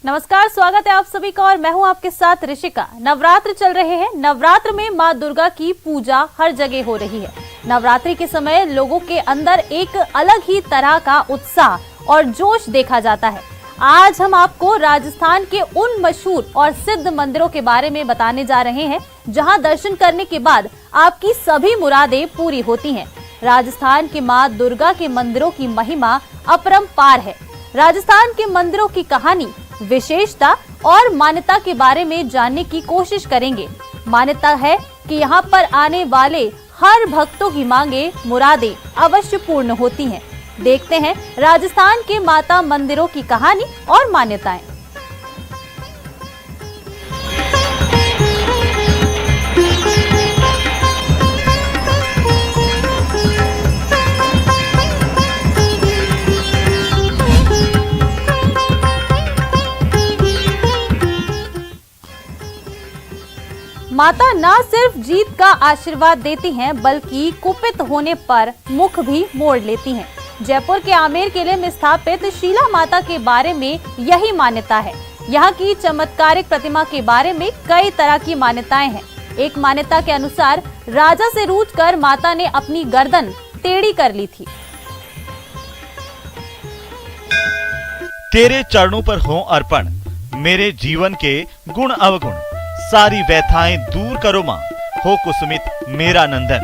नमस्कार, स्वागत है आप सभी का और मैं हूं आपके साथ ऋषिका। नवरात्र चल रहे हैं। नवरात्र में मां दुर्गा की पूजा हर जगह हो रही है। नवरात्रि के समय लोगों के अंदर एक अलग ही तरह का उत्साह और जोश देखा जाता है। आज हम आपको राजस्थान के उन मशहूर और सिद्ध मंदिरों के बारे में बताने जा रहे हैं जहां दर्शन करने के बाद आपकी सभी मुरादें पूरी होती हैं। राजस्थान के मां दुर्गा के मंदिरों की महिमा अपरंपार है। राजस्थान के मंदिरों की कहानी, विशेषता और मान्यता के बारे में जानने की कोशिश करेंगे। मान्यता है कि यहाँ पर आने वाले हर भक्तों की मांगे, मुरादें अवश्य पूर्ण होती हैं। देखते हैं राजस्थान के माता मंदिरों की कहानी और मान्यताएं। माता न सिर्फ जीत का आशीर्वाद देती हैं, बल्कि कुपित होने पर मुख भी मोड़ लेती हैं। जयपुर के आमेर किले में स्थापित शीला माता के बारे में यही मान्यता है। यहाँ की चमत्कारिक प्रतिमा के बारे में कई तरह की मान्यताएं हैं। एक मान्यता के अनुसार राजा से रूठकर माता ने अपनी गर्दन टेढ़ी कर ली थी। तेरे चरणों पर हो अर्पण, मेरे जीवन के गुण अवगुण, सारी व्यथाएं दूर करो मां, हो कुसुमित मेरा नंदन,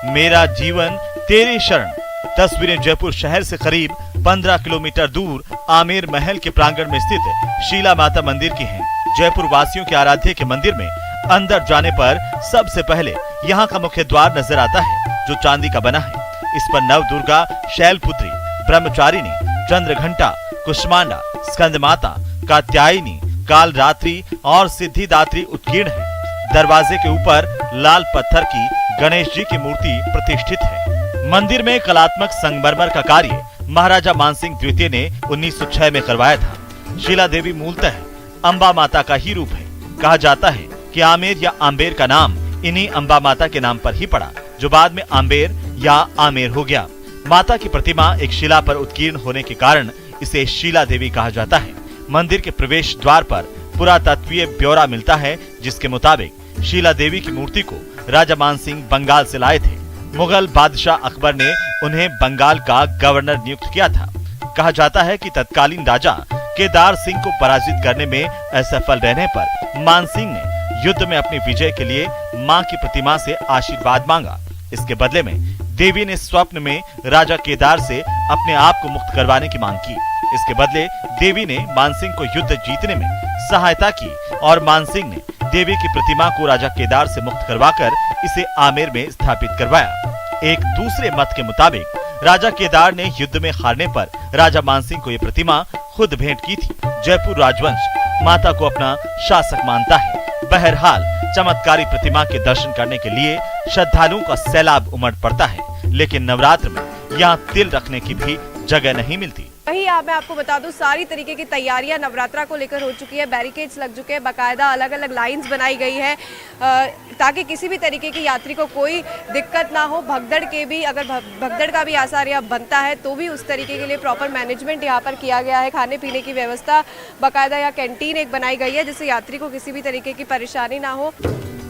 मेरा जीवन तेरे शरण। तस्वीरें जयपुर शहर से करीब 15 किलोमीटर दूर आमेर महल के प्रांगण में स्थित शीला माता मंदिर की हैं। जयपुर वासियों के आराध्य के मंदिर में अंदर जाने पर सबसे पहले यहाँ का मुख्य द्वार नजर आता है, जो चांदी का बना है। इस पर नव दुर्गा, शैलपुत्री, ब्रह्मचारिणी, चंद्रघंटा, कुष्मांडा, स्कंद माता, कात्यायनी, काल रात्रि और सिद्धिदात्री उत्कीर्ण है। दरवाजे के ऊपर लाल पत्थर की गणेश जी की मूर्ति प्रतिष्ठित है। मंदिर में कलात्मक संगमरमर का कार्य महाराजा मानसिंह द्वितीय ने 1906 में करवाया था। शीला देवी मूलतः अंबा माता का ही रूप है। कहा जाता है कि आमेर या आम्बेर का नाम इन्हीं अंबा माता के नाम पर ही पड़ा, जो बाद में आम्बेर या आमेर हो गया। माता की प्रतिमा एक शिला पर उत्कीर्ण होने के कारण इसे शीला देवी कहा जाता है। मंदिर के प्रवेश द्वार पर पुरातत्वीय ब्यौरा मिलता है, जिसके मुताबिक शीला देवी की मूर्ति को राजा मानसिंह बंगाल से लाए थे। मुगल बादशाह अकबर ने उन्हें बंगाल का गवर्नर नियुक्त किया था। कहा जाता है कि तत्कालीन राजा केदार सिंह को पराजित करने में असफल रहने पर मानसिंह ने युद्ध में अपनी विजय के लिए मां की प्रतिमा से आशीर्वाद मांगा। इसके बदले में देवी ने स्वप्न में राजा केदार से अपने आप को मुक्त करवाने की मांग की। इसके बदले देवी ने मानसिंह को युद्ध जीतने में सहायता की और मानसिंह ने देवी की प्रतिमा को राजा केदार से मुक्त करवाकर इसे आमेर में स्थापित करवाया। एक दूसरे मत के मुताबिक राजा केदार ने युद्ध में हारने पर राजा मानसिंह को ये प्रतिमा खुद भेंट की थी। जयपुर राजवंश माता को अपना शासक मानता है। बहरहाल चमत्कारी प्रतिमा के दर्शन करने के लिए श्रद्धालुओं का सैलाब उमड़ पड़ता है, लेकिन नवरात्र में यहाँ तिल रखने की भी जगह नहीं मिलती। वही मैं आपको बता दूं, सारी तरीके की तैयारियां नवरात्रा को लेकर हो चुकी है। बैरिकेड्स लग चुके हैं, बाकायदा अलग अलग लाइंस बनाई गई है ताकि किसी भी तरीके की यात्री को कोई दिक्कत ना हो। भगदड़ के भी, अगर भगदड़ का भी आसार यहाँ बनता है तो भी उस तरीके के लिए प्रॉपर मैनेजमेंट यहाँ पर किया गया है। खाने पीने की व्यवस्था, बाकायदा यहाँ कैंटीन एक बनाई गई है, जिससे यात्री को किसी भी तरीके की परेशानी ना हो।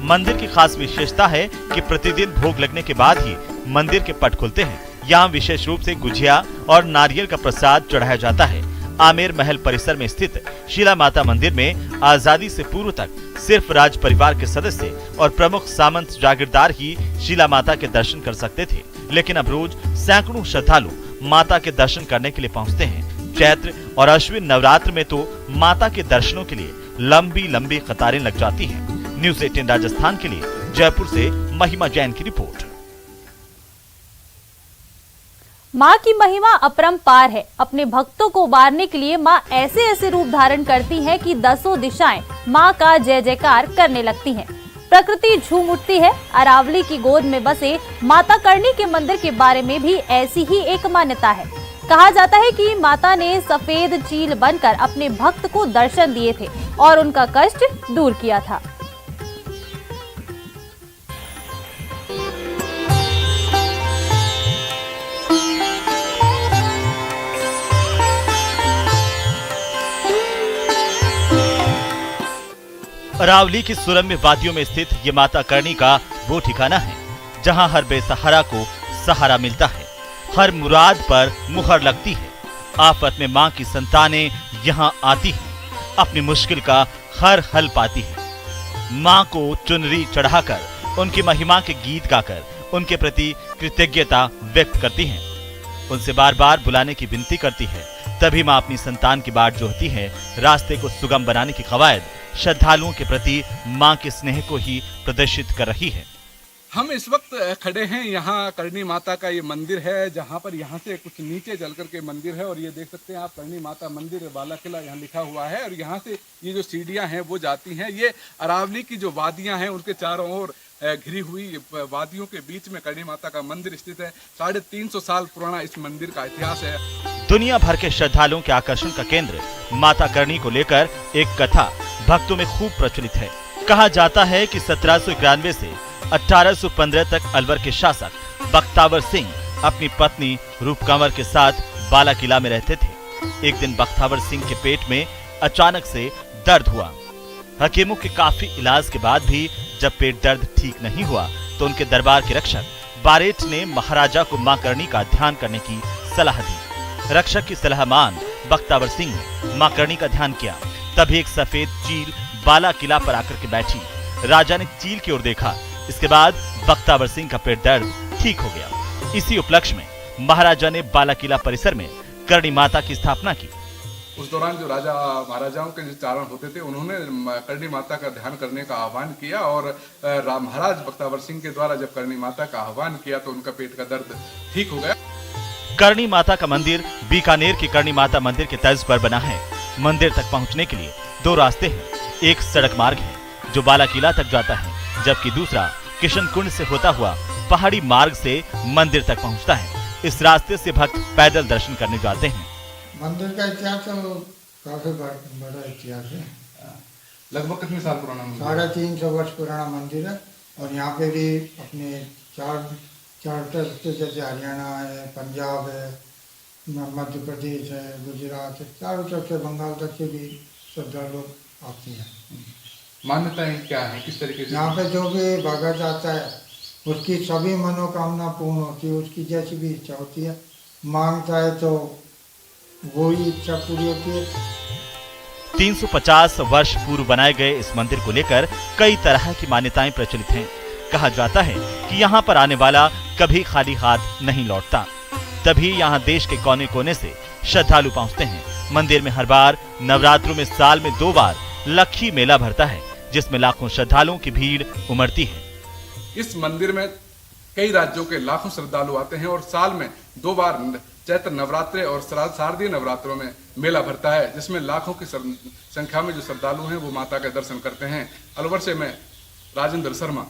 मंदिर की खास विशेषता है कि प्रतिदिन भोग लगने के बाद ही मंदिर के पट खुलते हैं। यहाँ विशेष रूप से गुजिया और नारियल का प्रसाद चढ़ाया जाता है। आमेर महल परिसर में स्थित शीला माता मंदिर में आजादी से पूर्व तक सिर्फ राज परिवार के सदस्य और प्रमुख सामंत जागीरदार ही शीला माता के दर्शन कर सकते थे, लेकिन अब रोज सैकड़ों श्रद्धालु माता के दर्शन करने के लिए पहुँचते हैं। चैत्र और अश्विन नवरात्र में तो माता के दर्शनों के लिए लंबी लंबी कतारें लग जाती है। न्यूज़ 18 राजस्थान के लिए जयपुर से महिमा जैन की रिपोर्ट। माँ की महिमा अपरंपार है। अपने भक्तों को उबारने के लिए माँ ऐसे ऐसे रूप धारण करती है कि दसों दिशाएं माँ का जय जयकार करने लगती हैं। प्रकृति झूम उठती है। अरावली की गोद में बसे माता करणी के मंदिर के बारे में भी ऐसी ही एक मान्यता है। कहा जाता है कि माता ने सफेद चील बनकर अपने भक्त को दर्शन दिए थे और उनका कष्ट दूर किया था। अरावली की सुरम्य वादियों में स्थित ये माता करणी का वो ठिकाना है जहां हर बेसहारा को सहारा मिलता है, हर मुराद पर मुहर लगती है। आफत में मां की संतानें यहां आती हैं, अपनी मुश्किल का हर हल पाती है। मां को चुनरी चढ़ाकर उनकी महिमा के गीत गाकर उनके प्रति कृतज्ञता व्यक्त करती हैं, उनसे बार बार बुलाने की विनती करती है। तभी मां अपनी संतान की बाट जोहती है। रास्ते को सुगम बनाने की कवायद श्रद्धालुओं के प्रति मां के स्नेह को ही प्रदर्शित कर रही है। हम इस वक्त खड़े हैं यहाँ करणी माता का ये मंदिर है, जहाँ पर यहाँ से कुछ नीचे चल करके मंदिर है और ये देख सकते हैं आप करणी माता मंदिर बाला किला यहाँ लिखा हुआ है। और यहाँ से ये जो सीढ़ियाँ हैं वो जाती हैं। ये अरावली की जो वादियाँ हैं उनके चारों ओर घिरी हुई वादियों के बीच में करणी माता का मंदिर स्थित है। 350 साल पुराना इस मंदिर का इतिहास है। दुनिया भर के श्रद्धालुओं के आकर्षण का केंद्र माता करणी को लेकर एक कथा भक्तों में खूब प्रचलित है। कहा जाता है कि 1791 से 1815 तक अलवर के शासक बख्तावर सिंह अपनी पत्नी रूपकंवर के साथ बाला किला में रहते थे। एक दिन बख्तावर सिंह के पेट में अचानक से दर्द हुआ। हकीमों के काफी इलाज के बाद भी जब पेट दर्द ठीक नहीं हुआ तो उनके दरबार के रक्षक बारेट ने महाराजा को मां करणी का ध्यान करने की सलाह दी। रक्षक की सलाह मान बख्तावर सिंह ने मां करणी का ध्यान किया। तभी एक सफेद चील बाला किला पर आकर के बैठी। राजा ने चील की ओर देखा। इसके बाद बख्तावर सिंह का पेट दर्द ठीक हो गया। इसी उपलक्ष्य में महाराजा ने बाला किला परिसर में करणी माता की स्थापना की। उस दौरान जो राजा महाराजाओं के जो चारण होते थे उन्होंने करणी माता का ध्यान करने का आह्वान किया और महाराज बख्तावर सिंह के द्वारा जब करणी माता का आह्वान किया तो उनका पेट का दर्द ठीक हो गया। करणी माता का मंदिर बीकानेर के करणी माता मंदिर के तर्ज पर बना है। मंदिर तक पहुंचने के लिए दो रास्ते हैं। एक सड़क मार्ग है जो बाला किला तक जाता है, जबकि दूसरा किशन कुंड से होता हुआ पहाड़ी मार्ग से मंदिर तक पहुंचता है। इस रास्ते से भक्त पैदल दर्शन करने जाते हैं। मंदिर का इतिहास तो काफी बड़ा इतिहास है। लगभग कितने साल पुराना मंदिर? 350 वर्ष पुराना मंदिर है। और यहाँ पे भी अपने चार तरफ से, जैसे हरियाणा है, पंजाब है, मध्य प्रदेश है, गुजरात है, चारों तरफ से, बंगाल तक से भी श्रद्धालु आते हैं। मान्यताएं क्या है, किस तरीके से? यहाँ पे जो भी भगत आता है उसकी सभी मनोकामना पूर्ण होती है। उसकी जैसी भी इच्छा होती है, मांगता है तो वही इच्छा पूरी होती है। 350 वर्ष पूर्व बनाए गए इस मंदिर को लेकर कई तरह की मान्यताएं प्रचलित हैं। कहा जाता है कि यहाँ पर आने वाला कभी खाली हाथ नहीं लौटता। तभी यहाँ देश के कोने कोने से श्रद्धालु पहुँचते हैं। मंदिर में हर बार नवरात्रों में साल में 2 बार लक्खी मेला भरता है, जिसमें लाखों श्रद्धालुओं की भीड़ उमड़ती है। इस मंदिर में कई राज्यों के लाखों श्रद्धालु आते हैं और साल में 2 बार चैत्र नवरात्रे और शारदीय नवरात्रों में मेला भरता है, जिसमें लाखों की संख्या में जो श्रद्धालु हैं वो माता के दर्शन करते हैं। अलवर से मैं राजेंद्र शर्मा।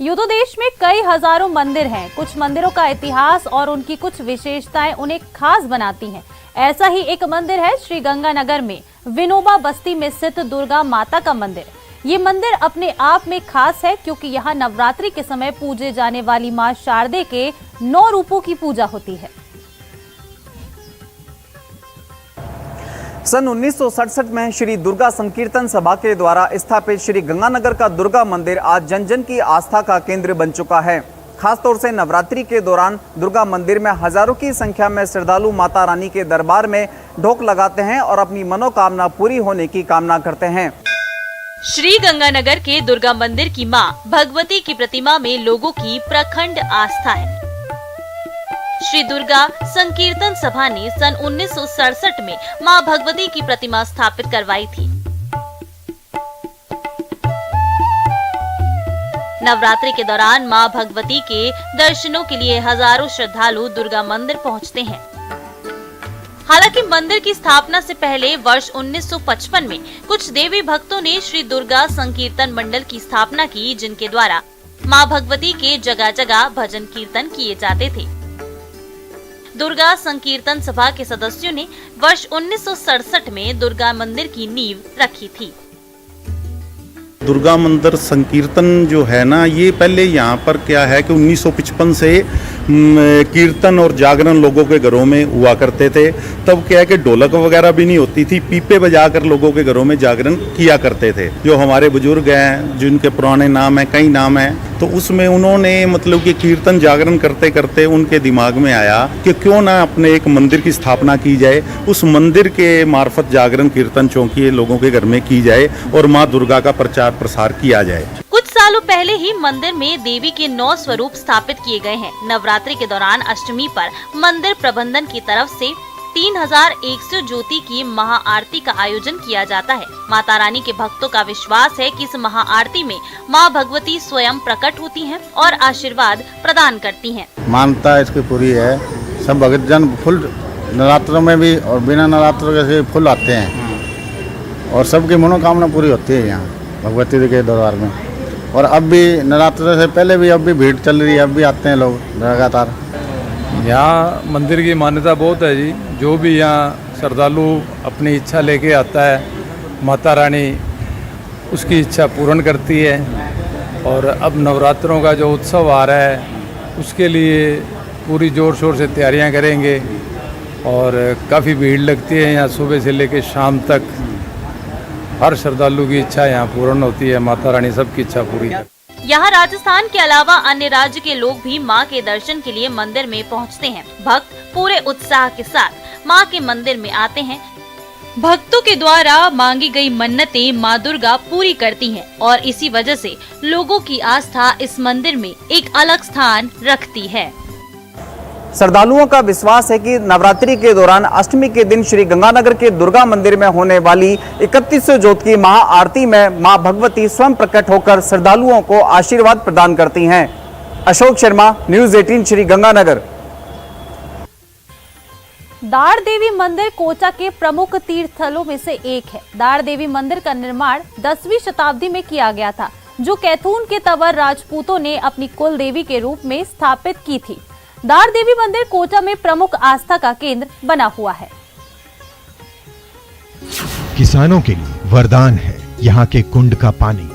यूं तो देश में कई हजारों मंदिर हैं। कुछ मंदिरों का इतिहास और उनकी कुछ विशेषताएं उन्हें खास बनाती हैं। ऐसा ही एक मंदिर है श्री गंगानगर में विनोबा बस्ती में स्थित दुर्गा माता का मंदिर। ये मंदिर अपने आप में खास है क्योंकि यहाँ नवरात्रि के समय पूजे जाने वाली मां शारदे के 9 रूपों की पूजा होती है। सन 1967 में श्री दुर्गा संकीर्तन सभा के द्वारा स्थापित श्री गंगानगर का दुर्गा मंदिर आज जन जन की आस्था का केंद्र बन चुका है। खासतौर से नवरात्रि के दौरान दुर्गा मंदिर में हजारों की संख्या में श्रद्धालु माता रानी के दरबार में ढोक लगाते हैं और अपनी मनोकामना पूरी होने की कामना करते हैं। श्री गंगानगर के दुर्गा मंदिर की मां भगवती की प्रतिमा में लोगों की प्रखंड आस्था है। श्री दुर्गा संकीर्तन सभा ने सन 1967 में मां भगवती की प्रतिमा स्थापित करवाई थी। नवरात्रि के दौरान मां भगवती के दर्शनों के लिए हजारों श्रद्धालु दुर्गा मंदिर पहुंचते हैं। हालांकि मंदिर की स्थापना से पहले वर्ष 1955 में कुछ देवी भक्तों ने श्री दुर्गा संकीर्तन मंडल की स्थापना की, जिनके द्वारा मां भगवती के जगह जगह भजन कीर्तन किए जाते थे। दुर्गा संकीर्तन सभा के सदस्यों ने वर्ष 1967 में दुर्गा मंदिर की नींव रखी थी। दुर्गा मंदिर संकीर्तन जो है ना, ये पहले यहाँ पर क्या है कि 1955 से कीर्तन और जागरण लोगों के घरों में हुआ करते थे। तब क्या है कि ढोलक वगैरह भी नहीं होती थी, पीपे बजाकर लोगों के घरों में जागरण किया करते थे। जो हमारे बुजुर्ग हैं, जिनके पुराने नाम हैं, कई नाम हैं, तो उसमें उन्होंने मतलब कि कीर्तन जागरण करते करते उनके दिमाग में आया कि क्यों ना अपने एक मंदिर की स्थापना की जाए, उस मंदिर के मार्फत जागरण कीर्तन चौकी लोगों के घर में की जाए और माँ दुर्गा का प्रचार प्रसार किया जाए। कुछ सालों पहले ही मंदिर में देवी के 9 स्वरूप स्थापित किए गए हैं। नवरात्रि के दौरान अष्टमी पर मंदिर प्रबंधन की तरफ से 3100 ज्योति की महाआरती का आयोजन किया जाता है। माता रानी के भक्तों का विश्वास है कि इस महाआरती में माँ भगवती स्वयं प्रकट होती हैं और आशीर्वाद प्रदान करती हैं। मानता इसकी पूरी है। सब भक्तजन फुल नवरात्रों में भी और बिना नवरात्रों के से फुल आते हैं और सबकी मनोकामना पूरी होती है यहाँ भगवती के दरबार में। और अब भी नवरात्र से पहले भी अब भी भीड़ चल रही है, अब भी आते हैं लोग लगातार। यहाँ मंदिर की मान्यता बहुत है जी। जो भी यहाँ श्रद्धालु अपनी इच्छा लेके आता है, माता रानी उसकी इच्छा पूर्ण करती है। और अब नवरात्रों का जो उत्सव आ रहा है उसके लिए पूरी ज़ोर शोर से तैयारियां करेंगे और काफ़ी भीड़ लगती है यहाँ सुबह से लेकर शाम तक। हर श्रद्धालु की इच्छा यहाँ पूर्ण होती है। माता रानी सबकी इच्छा पूरी करती है। यहाँ राजस्थान के अलावा अन्य राज्य के लोग भी मां के दर्शन के लिए मंदिर में पहुँचते हैं। भक्त पूरे उत्साह के साथ मां के मंदिर में आते हैं। भक्तों के द्वारा मांगी गई मन्नतें मां दुर्गा पूरी करती हैं और इसी वजह से लोगों की आस्था इस मंदिर में एक अलग स्थान रखती है। श्रद्धालुओं का विश्वास है कि नवरात्रि के दौरान अष्टमी के दिन श्री गंगानगर के दुर्गा मंदिर में होने वाली 3100 ज्योत की महाआरती में मां भगवती स्वयं प्रकट होकर श्रद्धालुओं को आशीर्वाद प्रदान करती हैं। अशोक शर्मा, न्यूज़ 18 श्री गंगानगर। दाड़ देवी मंदिर कोटा के प्रमुख तीर्थ स्थलों में से एक है। दाड़ देवी मंदिर का निर्माण 10वीं शताब्दी में किया गया था, जो कैथून के तंवर राजपूतों ने अपनी कुल देवी के रूप में स्थापित की थी। दाड़ देवी मंदिर कोटा में प्रमुख आस्था का केंद्र बना हुआ है। किसानों के लिए वरदान है यहाँ के कुंड का पानी।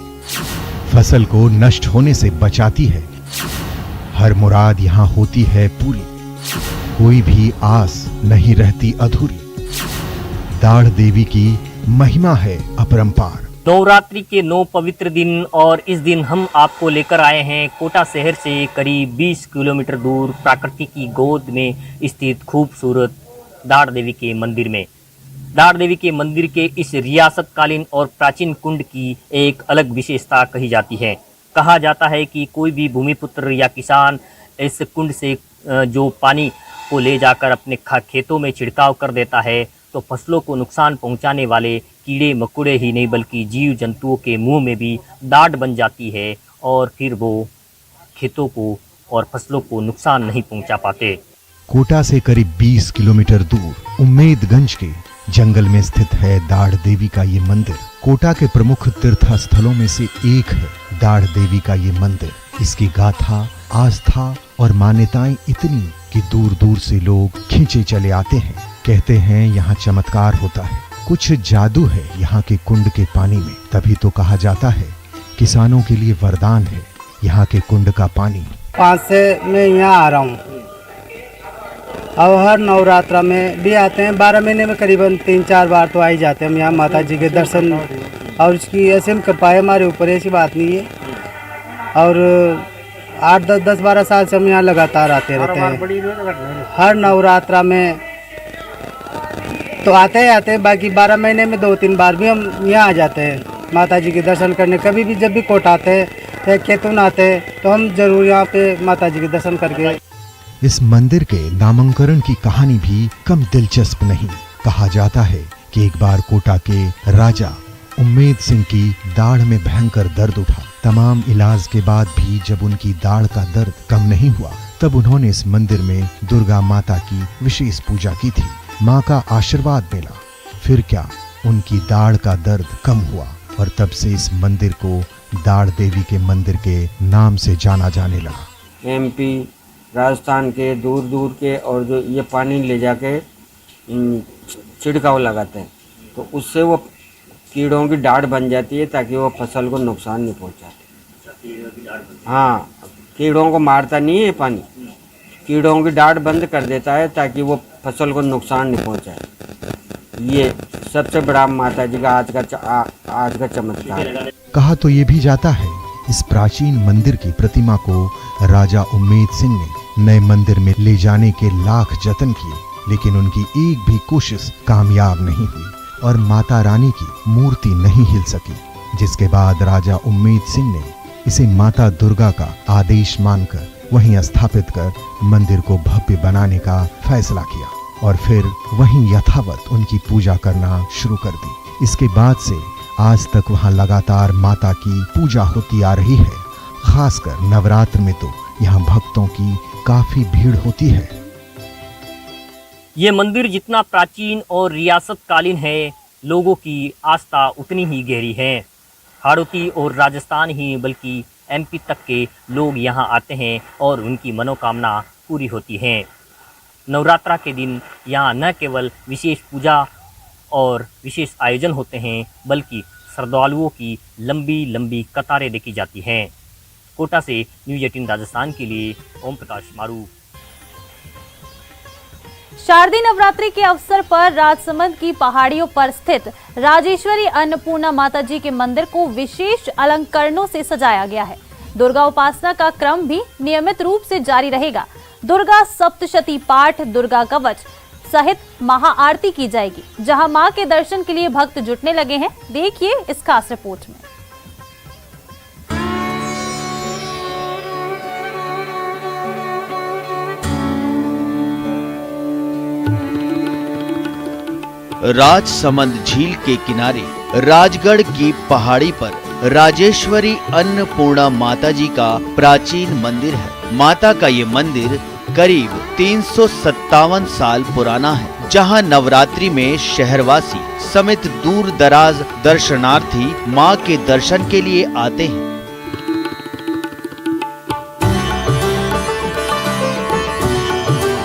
फसल को नष्ट होने से बचाती है। हर मुराद यहाँ होती है पूरी। कोई भी आस नहीं रहती अधूरी। दाड़ देवी की महिमा है अपरंपार। नवरात्रि के 9 पवित्र दिन और इस दिन हम आपको लेकर आए हैं कोटा शहर से करीब 20 किलोमीटर दूर प्रकृति की गोद में स्थित खूबसूरत दाड़ देवी के मंदिर में। दाड़ देवी के मंदिर के इस रियासतकालीन और प्राचीन कुंड की एक अलग विशेषता कही जाती है। कहा जाता है कि कोई भी भूमिपुत्र या किसान इस कुंड से जो पानी को ले जाकर अपने खेतों में छिड़काव कर देता है तो फसलों को नुकसान पहुंचाने वाले कीड़े मकोड़े ही नहीं बल्कि जीव जंतुओं के मुंह में भी दाढ़ बन जाती है और फिर वो खेतों को और फसलों को नुकसान नहीं पहुंचा पाते। कोटा से करीब 20 किलोमीटर दूर उम्मेदगंज के जंगल में स्थित है दाड़ देवी का ये मंदिर। कोटा के प्रमुख तीर्थ स्थलों में से एक है दाड़ देवी का ये मंदिर। इसकी गाथा, आस्था और मान्यताएं इतनी कि दूर दूर से लोग खींचे चले आते हैं। कहते हैं यहाँ चमत्कार होता है, कुछ जादू है यहाँ के कुंड के पानी में। तभी तो कहा जाता है किसानों के लिए वरदान है यहाँ के कुंड का पानी। 5 से मैं यहाँ आ रहा हूँ। अब हर नवरात्रा में भी आते हैं। 12 महीने में करीबन 3-4 बार तो आ ही जाते हैं हम यहाँ माता जी के दर्शन। और उसकी असीम कृपा है हमारे ऊपर, ऐसी बात नहीं है। और 8-10-12 साल से हम यहाँ लगातार आते रहते हैं। हर नवरात्रा में तो आते ही आते हैं। बाकी 12 महीने में 2-3 बार भी हम यहाँ आ जाते हैं माता जी के दर्शन करने। कभी भी जब भी कोटा आते हैं या खेतून आते हैं तो हम जरूर यहाँ पे माता जी के दर्शन करके। इस मंदिर के नामकरण की कहानी भी कम दिलचस्प नहीं। कहा जाता है कि एक बार कोटा के राजा उम्मेद सिंह की दाढ़ में भयंकर दर्द उठा। तमाम इलाज के बाद भी जब उनकी दाढ़ का दर्द कम नहीं हुआ तब उन्होंने इस मंदिर में दुर्गा माता की विशेष पूजा की थी। माँ का आशीर्वाद मिला, फिर क्या उनकी दाढ़ का दर्द कम हुआ और तब से इस मंदिर को दाड़ देवी के मंदिर के नाम से जाना जाने लगा। MP राजस्थान के दूर दूर के और जो ये पानी ले जाके छिड़काव लगाते हैं तो उससे वो कीड़ों की दाढ़ बन जाती है ताकि वो फसल को नुकसान नहीं पहुंचाते। हाँ, कीड़ों को मारता नहीं है पानी, कीड़ों की डांट बंद कर देता है ताकि वो फसल को नुकसान नहीं पहुंचाए। ये सबसे बड़ा माता जी का आज का चमत्कार है। कहा तो ये भी जाता है इस प्राचीन मंदिर की प्रतिमा को राजा उम्मेद सिंह ने नए मंदिर में ले जाने के लाख जतन किए, लेकिन उनकी एक भी कोशिश कामयाब नहीं हुई और माता रानी की मूर्ति नहीं हिल सकी। जिसके बाद राजा उम्मेद सिंह ने इसे माता दुर्गा का आदेश मानकर वहीं स्थापित कर मंदिर को भव्य बनाने का फैसला किया और फिर वहीं यथावत उनकी पूजा करना शुरू कर दी। इसके बाद से आज तक वहां लगातार माता की पूजा होती आ रही है। खासकर नवरात्र में तो यहाँ भक्तों की काफी भीड़ होती है। ये मंदिर जितना प्राचीन और रियासतकालीन है, लोगों की आस्था उतनी ही गहरी है। हाड़ौती और राजस्थान ही बल्कि एमपी तक के लोग यहाँ आते हैं और उनकी मनोकामना पूरी होती है। नवरात्रा के दिन यहाँ न केवल विशेष पूजा और विशेष आयोजन होते हैं, बल्कि श्रद्धालुओं की लंबी लंबी कतारें देखी जाती हैं। कोटा से न्यूज़ 18 राजस्थान के लिए ओम प्रकाश मारू। शारदीय नवरात्रि के अवसर पर राजसमंद की पहाड़ियों पर स्थित राजेश्वरी अन्नपूर्णा माता जी के मंदिर को विशेष अलंकरणों से सजाया गया है। दुर्गा उपासना का क्रम भी नियमित रूप से जारी रहेगा। दुर्गा सप्तशती पाठ, दुर्गा कवच सहित महाआरती की जाएगी, जहां मां के दर्शन के लिए भक्त जुटने लगे हैं। देखिए इस खास रिपोर्ट में। राजसमंद झील के किनारे राजगढ़ की पहाड़ी पर राजेश्वरी अन्नपूर्णा माता जी का प्राचीन मंदिर है। माता का ये मंदिर करीब 357 साल पुराना है, जहां नवरात्रि में शहरवासी समेत दूर दराज दर्शनार्थी मां के दर्शन के लिए आते हैं।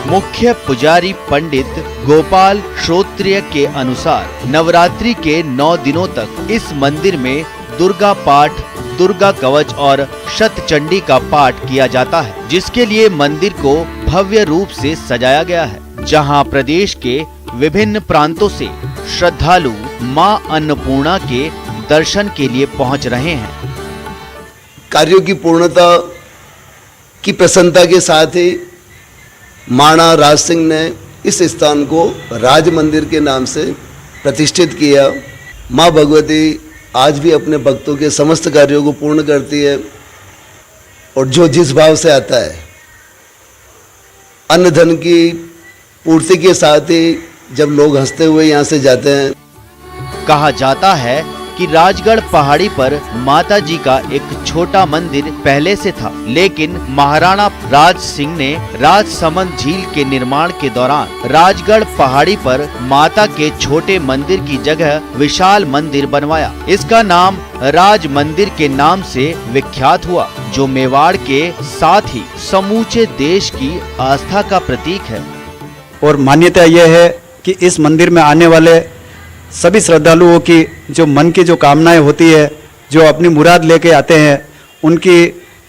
मुख्य पुजारी पंडित गोपाल श्रोत्रिय के अनुसार नवरात्रि के 9 दिनों तक इस मंदिर में दुर्गा पाठ, दुर्गा कवच और शतचंडी का पाठ किया जाता है, जिसके लिए मंदिर को भव्य रूप से सजाया गया है, जहां प्रदेश के विभिन्न प्रांतों से श्रद्धालु मां अन्नपूर्णा के दर्शन के लिए पहुंच रहे हैं। कार्यों की पूर्णता की प्रसन्नता के साथ ही महाराणा राज सिंह ने इस स्थान को राज मंदिर के नाम से प्रतिष्ठित किया। माँ भगवती आज भी अपने भक्तों के समस्त कार्यों को पूर्ण करती है और जो जिस भाव से आता है, अन्न धन की पूर्ति के साथ ही जब लोग हंसते हुए यहाँ से जाते हैं। कहा जाता है कि राजगढ़ पहाड़ी पर माता जी का एक छोटा मंदिर पहले से था, लेकिन महाराणा राज सिंह ने राजसमंद झील के निर्माण के दौरान राजगढ़ पहाड़ी पर माता के छोटे मंदिर की जगह विशाल मंदिर बनवाया। इसका नाम राज मंदिर के नाम से विख्यात हुआ, जो मेवाड़ के साथ ही समूचे देश की आस्था का प्रतीक है। और मान्यता यह है कि इस मंदिर में आने वाले सभी श्रद्धालुओं की जो मन की जो कामनाएं होती है, जो अपनी मुराद लेके आते हैं, उनकी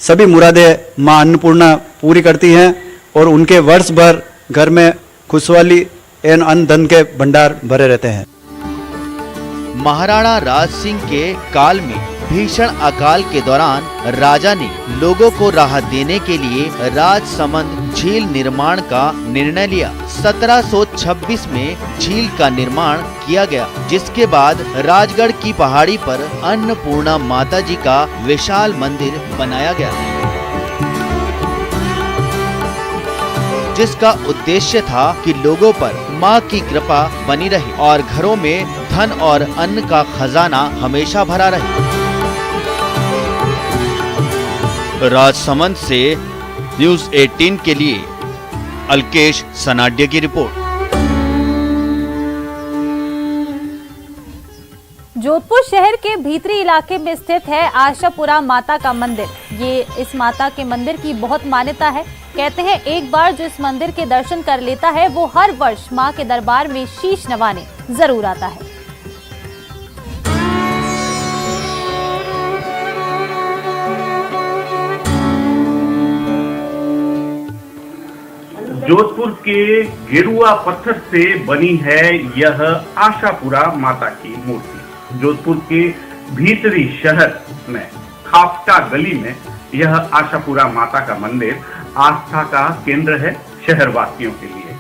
सभी मुरादें मां अन्नपूर्णा पूरी करती हैं और उनके वर्ष भर घर में खुशहाली एवं अन्न धन के भंडार भरे रहते हैं। महाराणा राज सिंह के काल में भीषण अकाल के दौरान राजा ने लोगों को राहत देने के लिए राजसमंद झील निर्माण का निर्णय लिया। 1726 में झील का निर्माण किया गया, जिसके बाद राजगढ़ की पहाड़ी पर अन्नपूर्णा माता जी का विशाल मंदिर बनाया गया, जिसका उद्देश्य था कि लोगों पर मां की कृपा बनी रहे और घरों में धन और अन्न का खजाना हमेशा भरा रहे। राजसमंद से न्यूज़ 18 के लिए अल्केश सनाड्य की रिपोर्ट। जोधपुर शहर के भीतरी इलाके में स्थित है आशापुरा माता का मंदिर। ये इस माता के मंदिर की बहुत मान्यता है। कहते हैं एक बार जो इस मंदिर के दर्शन कर लेता है, वो हर वर्ष मां के दरबार में शीश नवाने जरूर आता है। जोधपुर के गेरुआ पत्थर से बनी है यह आशापुरा माता की मूर्ति। जोधपुर के भीतरी शहर में खापटा गली में यह आशापुरा माता का मंदिर आस्था का केंद्र है शहरवासियों के लिए।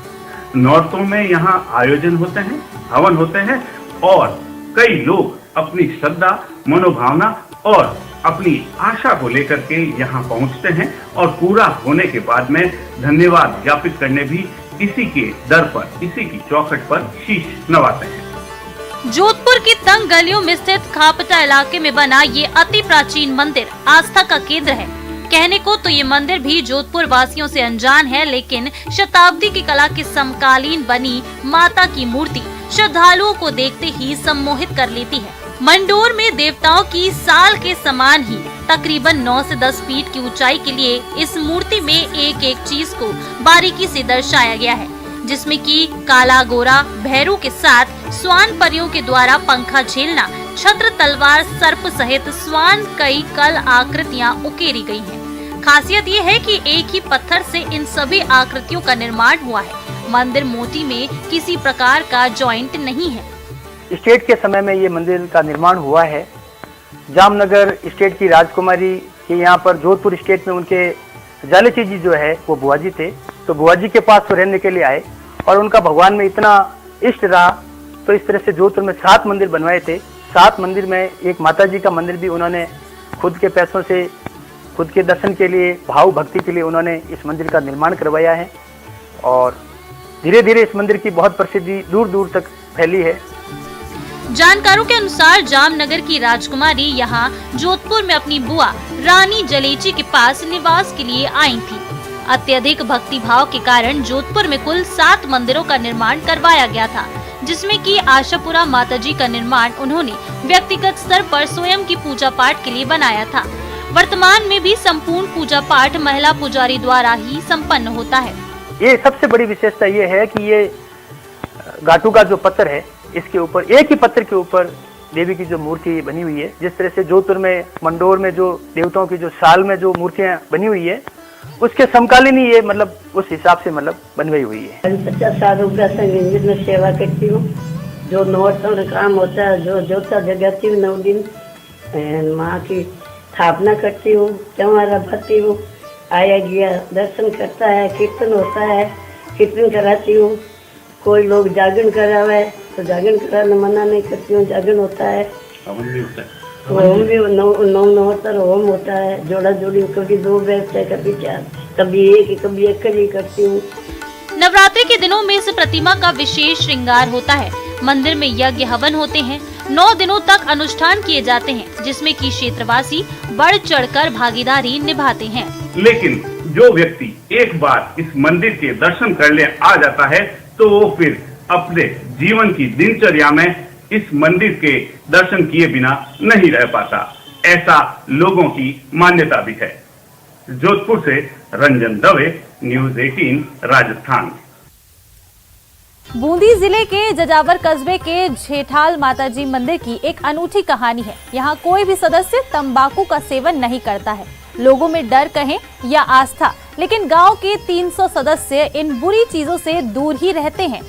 नौरतों में यहाँ आयोजन होते हैं, हवन होते हैं और कई लोग अपनी श्रद्धा, मनोभावना और अपनी आशा को लेकर के यहाँ पहुँचते हैं और पूरा होने के बाद में धन्यवाद ज्ञापित करने भी इसी के दर पर, इसी की चौखट पर शीश नवाते हैं। जोधपुर की तंग गलियों में स्थित खापटा इलाके में बना ये अति प्राचीन मंदिर आस्था का केंद्र है। कहने को तो ये मंदिर भी जोधपुर वासियों से अनजान है, लेकिन शताब्दी की कला के समकालीन बनी माता की मूर्ति श्रद्धालुओं को देखते ही सम्मोहित कर लेती है। मंडोर में देवताओं की साल के समान ही तकरीबन 9 से 10 फीट की ऊंचाई के लिए इस मूर्ति में एक एक चीज को बारीकी से दर्शाया गया है, जिसमें कि काला गोरा भैरू के साथ स्वान परियों के द्वारा पंखा झेलना, छत्र, तलवार, सर्प सहित स्वान कई कल आकृतियां उकेरी गई हैं। खासियत ये है कि एक ही पत्थर से इन सभी आकृतियों का निर्माण हुआ है। मंदिर मोती में किसी प्रकार का जॉइंट नहीं है। स्टेट के समय में ये मंदिर का निर्माण हुआ है। जामनगर स्टेट की राजकुमारी के यहाँ पर जोधपुर स्टेट में उनके जालेची जी जो है वो बुआ जी थे, तो बुआ जी के पास वो रहने के लिए आए और उनका भगवान में इतना इष्ट रहा, तो इस तरह से जोधपुर में 7 मंदिर बनवाए थे। 7 मंदिर में एक माता जी का मंदिर भी उन्होंने खुद के पैसों से, खुद के दर्शन के लिए, भाव भक्ति के लिए उन्होंने इस मंदिर का निर्माण करवाया है और धीरे धीरे इस मंदिर की बहुत प्रसिद्धि दूर दूर तक फैली है। जानकारों के अनुसार जामनगर की राजकुमारी यहाँ जोधपुर में अपनी बुआ रानी जलेची के पास निवास के लिए आई थी। अत्यधिक भक्ति भाव के कारण जोधपुर में कुल 7 मंदिरों का निर्माण करवाया गया था, जिसमें कि आशापुरा माताजी का निर्माण उन्होंने व्यक्तिगत स्तर पर स्वयं की पूजा पाठ के लिए बनाया था। वर्तमान में भी संपूर्ण पूजा पाठ महिला पुजारी द्वारा ही संपन्न होता है। ये सबसे बड़ी विशेषता ये है कि ये घाटू का जो पत्थर है, इसके ऊपर एक ही पत्थर के ऊपर देवी की जो मूर्ति बनी हुई है। जिस तरह से जोधपुर में, मंडोर में जो देवताओं की जो साल में जो मूर्तियां बनी हुई है, उसके समकालीन ही ये मतलब उस हिसाब से मतलब बनवाई हुई है। 50 साल मंदिर में सेवा करती हूँ। जो नौरतों का काम होता है, जो जोता जगाती हूँ 9 दिन, माँ की स्थापना करती हूँ, चौरा भरती हूँ, आया गया दर्शन करता है, कीर्तन होता है, कीर्तन कराती हूँ। कोई लोग जागरण करावे तो जागरण कराने मना नहीं करती हूँ, जागरण होता है, होम भी 9 होम होता है, जोड़ा जोड़ी, कभी 2 बैठते हैं, कभी 4, कभी 1, कभी अकेली करती हूँ। नवरात्रि के दिनों में इस प्रतिमा का विशेष श्रृंगार होता है। मंदिर में यज्ञ हवन होते हैं, 9 दिनों तक अनुष्ठान किए जाते हैं, जिसमें कि क्षेत्रवासी बढ़ चढ़कर भागीदारी निभाते हैं। लेकिन जो व्यक्ति एक बार इस मंदिर के दर्शन करने आ जाता है तो वो फिर अपने जीवन की दिनचर्या में इस मंदिर के दर्शन किए बिना नहीं रह पाता, ऐसा लोगों की मान्यता भी है। जोधपुर से रंजन दवे, न्यूज़ 18 राजस्थान। बूंदी जिले के जजावर कस्बे के जेठाल माताजी मंदिर की एक अनूठी कहानी है। यहाँ कोई भी सदस्य तंबाकू का सेवन नहीं करता है। लोगों में डर कहें या आस्था, लेकिन गांव के 300 सदस्य इन बुरी चीजों से दूर ही रहते हैं।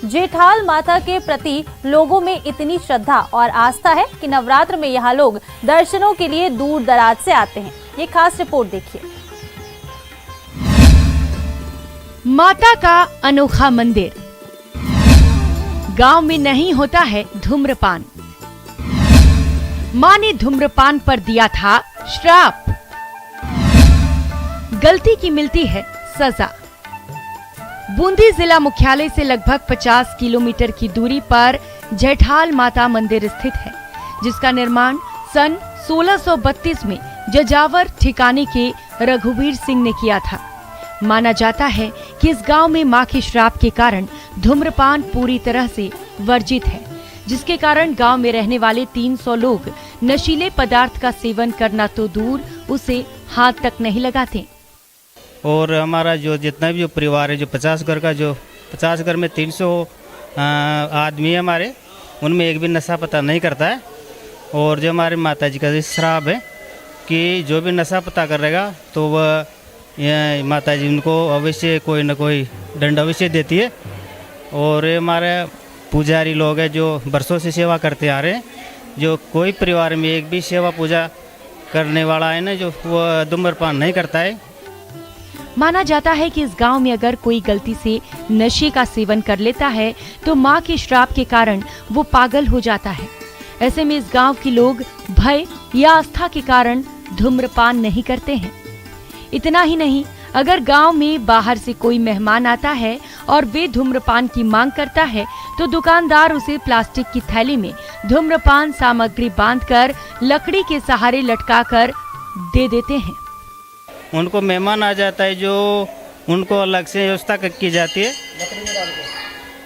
जेठाल माता के प्रति लोगों में इतनी श्रद्धा और आस्था है कि नवरात्र में यहाँ लोग दर्शनों के लिए दूर दराज से आते हैं। ये खास रिपोर्ट देखिए। माता का अनोखा मंदिर। गांव में नहीं होता है धूम्रपान। मां ने धूम्रपान पर दिया था श्राप। गलती की मिलती है सजा। बूंदी जिला मुख्यालय से लगभग 50 किलोमीटर की दूरी पर जेठाल माता मंदिर स्थित है, जिसका निर्माण सन 1632 में जजावर ठिकाने के रघुवीर सिंह ने किया था। माना जाता है कि इस गांव में मां के श्राप के कारण धूम्रपान पूरी तरह से वर्जित है, जिसके कारण गांव में रहने वाले 300 लोग नशीले पदार्थ का सेवन करना तो दूर, उसे हाथ तक नहीं लगाते। और हमारा जो जितना भी जो परिवार है, जो 50 घर का, जो 50 घर में 300 आदमी है हमारे, उनमें एक भी नशा पता नहीं करता है। और जो हमारे माता जी का श्राप है कि जो भी नशा पता करेगा तो वह ये माता जी उनको अवश्य कोई न कोई दंड अवश्य देती है। और ये हमारे पुजारी लोग हैं जो बरसों से सेवा करते आ रहे हैं, जो कोई परिवार में एक भी सेवा पूजा करने वाला है ना जो वो धूम्रपान नहीं करता है। माना जाता है कि इस गांव में अगर कोई गलती से नशे का सेवन कर लेता है तो मां के श्राप के कारण वो पागल हो जाता है। ऐसे में इस गांव के लोग भय या आस्था के कारण धूम्रपान नहीं करते हैं। इतना ही नहीं, अगर गांव में बाहर से कोई मेहमान आता है और वे धूम्रपान की मांग करता है तो दुकानदार उसे प्लास्टिक की थैली में धूम्रपान सामग्री बांधकर लकड़ी के सहारे लटकाकर दे देते हैं। उनको मेहमान आ जाता है जो उनको अलग से व्यवस्था की जाती है,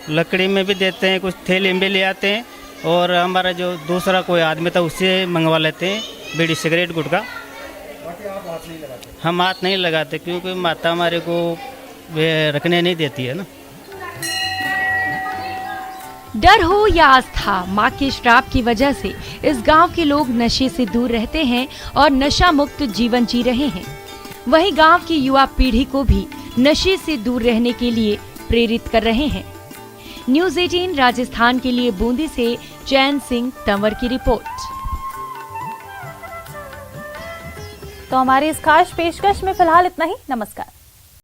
लकड़ी में भी देते हैं, कुछ थैली में ले आते हैं। और हमारा जो दूसरा कोई आदमी था उससे मंगवा लेते हैं बीड़ी सिगरेट गुटखा। हम हाथ नहीं लगाते क्योंकि माता हमारे को वे रखने नहीं देती है ना। डर हो या आस्था, मां के श्राप की वजह से इस गांव के लोग नशे से दूर रहते हैं और नशा मुक्त जीवन जी रहे हैं। वहीं गांव की युवा पीढ़ी को भी नशे से दूर रहने के लिए प्रेरित कर रहे हैं। न्यूज़ 18 राजस्थान के लिए बूंदी से चैन सिंह तंवर की रिपोर्ट। तो हमारी इस खास पेशकश में फिलहाल इतना ही। नमस्कार।